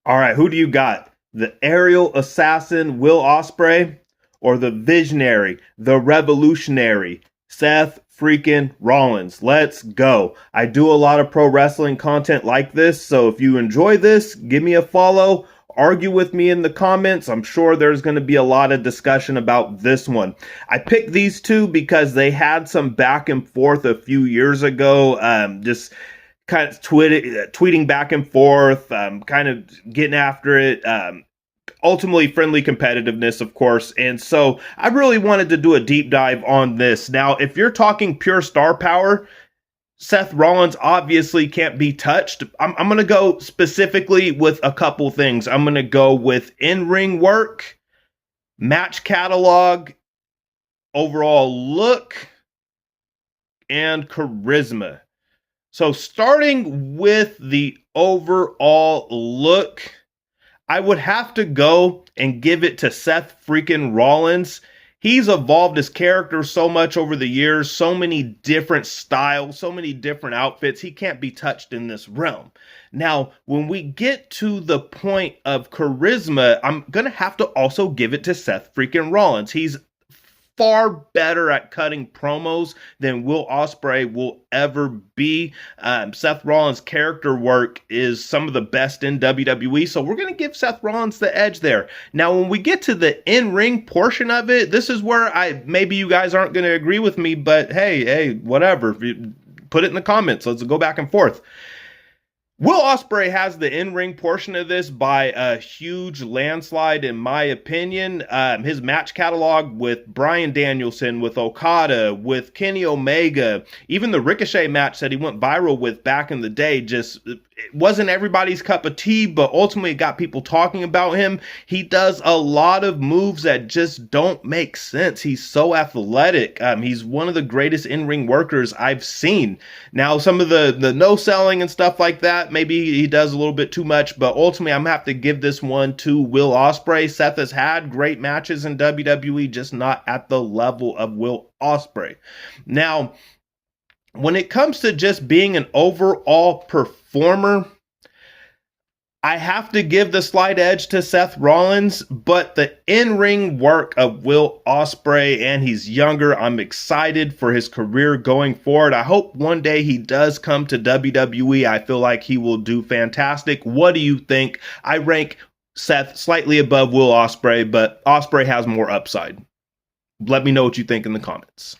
All right, who do you got? The aerial assassin, Will Osprey, or the visionary, the revolutionary, Seth freaking Rollins? Let's go. I do a lot of pro wrestling content like this, so if you enjoy this, give me a follow. Argue with me in the comments. I'm sure there's going to be a lot of discussion about this one. I picked these two because they had some back and forth a few years ago. Just kind of tweeting back and forth, kind of getting after it. Ultimately, friendly competitiveness, of course. And so I really wanted to do a deep dive on this. Now, if you're talking pure star power, Seth Rollins obviously can't be touched. I'm going to go specifically with a couple things. I'm going to go with in-ring work, match catalog, overall look, and charisma. So starting with the overall look, I would have to go and give it to Seth freaking Rollins. He's evolved his character so much over the years, so many different styles, so many different outfits. He can't be touched in this realm. Now, when we get to the point of charisma, I'm going to have to also give it to Seth freaking Rollins. He's far better at cutting promos than Will Osprey will ever be. Seth Rollins' character work is some of the best in WWE, so we're going to give Seth Rollins the edge there. Now, when we get to the in-ring portion of it, this is where maybe you guys aren't going to agree with me, but hey, whatever. Put it in the comments. Let's go back and forth. Will Osprey has the in-ring portion of this by a huge landslide, in my opinion. His match catalog with Bryan Danielson, with Okada, with Kenny Omega, even the Ricochet match that he went viral with back in the day, just it wasn't everybody's cup of tea, but ultimately it got people talking about him. He does a lot of moves that just don't make sense. He's so athletic. He's one of the greatest in-ring workers I've seen. Now, some of the no-selling and stuff like that, maybe he does a little bit too much, but ultimately I'm going to have to give this one to Will Osprey. Seth has had great matches in WWE, just not at the level of Will Osprey. Now, when it comes to just being an overall performer, I have to give the slight edge to Seth Rollins, but the in-ring work of Will Osprey, and he's younger. I'm excited for his career going forward. I hope one day he does come to WWE. I feel like he will do fantastic. What do you think? I rank Seth slightly above Will Osprey, but Osprey has more upside. Let me know what you think in the comments.